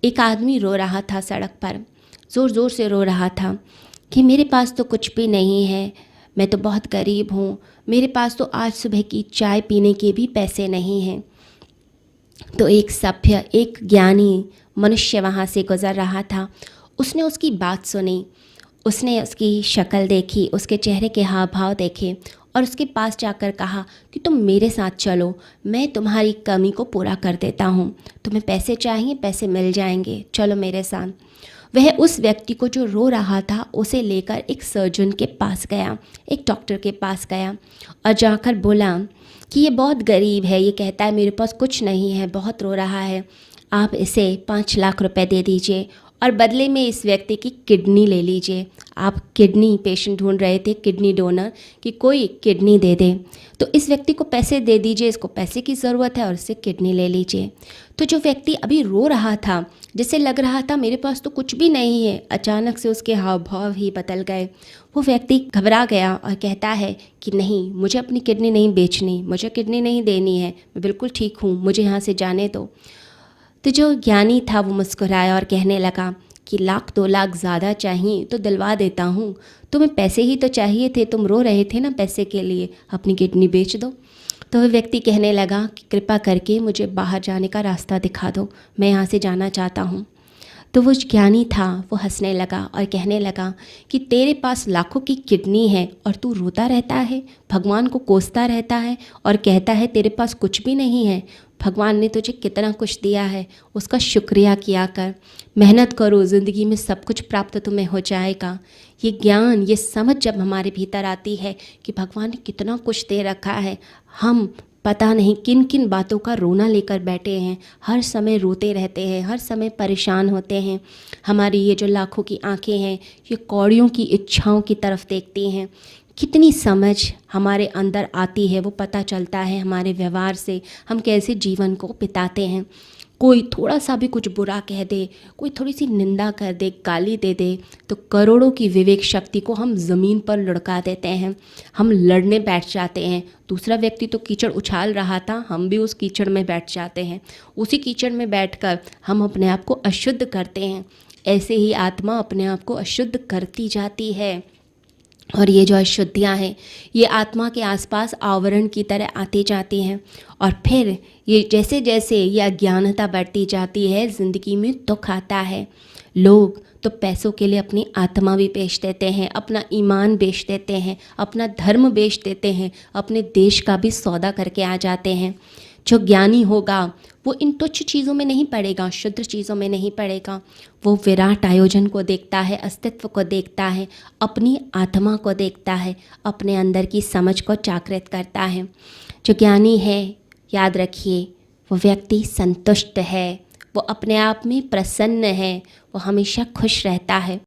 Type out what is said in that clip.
एक आदमी रो रहा था सड़क पर, ज़ोर ज़ोर से रो रहा था कि मेरे पास तो कुछ भी नहीं है, मैं तो बहुत गरीब हूँ, मेरे पास तो आज सुबह की चाय पीने के भी पैसे नहीं हैं। तो एक सभ्य, एक ज्ञानी मनुष्य वहाँ से गुज़र रहा था। उसने उसकी बात सुनी, उसने उसकी शक्ल देखी, उसके चेहरे के हाव भाव देखे और उसके पास जाकर कहा कि तुम मेरे साथ चलो, मैं तुम्हारी कमी को पूरा कर देता हूँ। तुम्हें पैसे चाहिए, पैसे मिल जाएंगे, चलो मेरे साथ। वह उस व्यक्ति को जो रो रहा था उसे लेकर एक सर्जन के पास गया, एक डॉक्टर के पास गया और जाकर बोला कि ये बहुत गरीब है, ये कहता है मेरे पास कुछ नहीं है, बहुत रो रहा है, आप इसे 5 लाख रुपए दे दीजिए और बदले में इस व्यक्ति की किडनी ले लीजिए। आप किडनी पेशेंट ढूंढ रहे थे, किडनी डोनर, कि कोई किडनी दे दे, तो इस व्यक्ति को पैसे दे दीजिए, इसको पैसे की ज़रूरत है और इससे किडनी ले लीजिए। तो जो व्यक्ति अभी रो रहा था, जिसे लग रहा था मेरे पास तो कुछ भी नहीं है, अचानक से उसके हाव भाव ही बदल गए। वो व्यक्ति घबरा गया और कहता है कि नहीं, मुझे अपनी किडनी नहीं बेचनी, मुझे किडनी नहीं देनी है, मैं बिल्कुल ठीक हूँ, मुझे यहाँ से जाने दो। तो जो ज्ञानी था वो मुस्कुराया और कहने लगा कि 1,00,000-2,00,000 ज़्यादा चाहिए तो दिलवा देता हूँ, तुम्हें पैसे ही तो चाहिए थे, तुम रो रहे थे ना पैसे के लिए, अपनी किडनी बेच दो। तो वह व्यक्ति कहने लगा कि कृपा करके मुझे बाहर जाने का रास्ता दिखा दो, मैं यहाँ से जाना चाहता हूँ। तो वो ज्ञानी था, वो हंसने लगा और कहने लगा कि तेरे पास लाखों की किडनी है और तू रोता रहता है, भगवान को कोसता रहता है और कहता है तेरे पास कुछ भी नहीं है। भगवान ने तुझे कितना कुछ दिया है, उसका शुक्रिया किया कर, मेहनत करो, ज़िंदगी में सब कुछ प्राप्त तुम्हें हो जाएगा। ये ज्ञान, ये समझ जब हमारे भीतर आती है कि भगवान ने कितना कुछ दे रखा है, हम पता नहीं किन किन बातों का रोना लेकर बैठे हैं, हर समय रोते रहते हैं, हर समय परेशान होते हैं। हमारी ये जो लाखों की आंखें हैं, ये कौड़ियों की इच्छाओं की तरफ देखती हैं। कितनी समझ हमारे अंदर आती है वो पता चलता है हमारे व्यवहार से, हम कैसे जीवन को बिताते हैं। कोई थोड़ा सा भी कुछ बुरा कह दे, कोई थोड़ी सी निंदा कर दे, गाली दे दे, तो करोड़ों की विवेक शक्ति को हम ज़मीन पर लुढ़का देते हैं, हम लड़ने बैठ जाते हैं। दूसरा व्यक्ति तो कीचड़ उछाल रहा था, हम भी उस कीचड़ में बैठ जाते हैं, उसी कीचड़ में बैठकर हम अपने आप को अशुद्ध करते हैं। ऐसे ही आत्मा अपने आप को अशुद्ध करती जाती है और ये जो अशुद्धियाँ हैं ये आत्मा के आसपास आवरण की तरह आती जाती हैं और फिर ये जैसे जैसे ये अज्ञानता बढ़ती जाती है, ज़िंदगी में दुख आता है। लोग तो पैसों के लिए अपनी आत्मा भी बेच देते हैं, अपना ईमान बेच देते हैं, अपना धर्म बेच देते हैं, अपने देश का भी सौदा करके आ जाते हैं। जो ज्ञानी होगा वो इन तुच्छ चीज़ों में नहीं पड़ेगा, शुद्ध चीज़ों में नहीं पड़ेगा, वो विराट आयोजन को देखता है, अस्तित्व को देखता है, अपनी आत्मा को देखता है, अपने अंदर की समझ को जागृत करता है। जो ज्ञानी है, याद रखिए, वो व्यक्ति संतुष्ट है, वो अपने आप में प्रसन्न है, वो हमेशा खुश रहता है।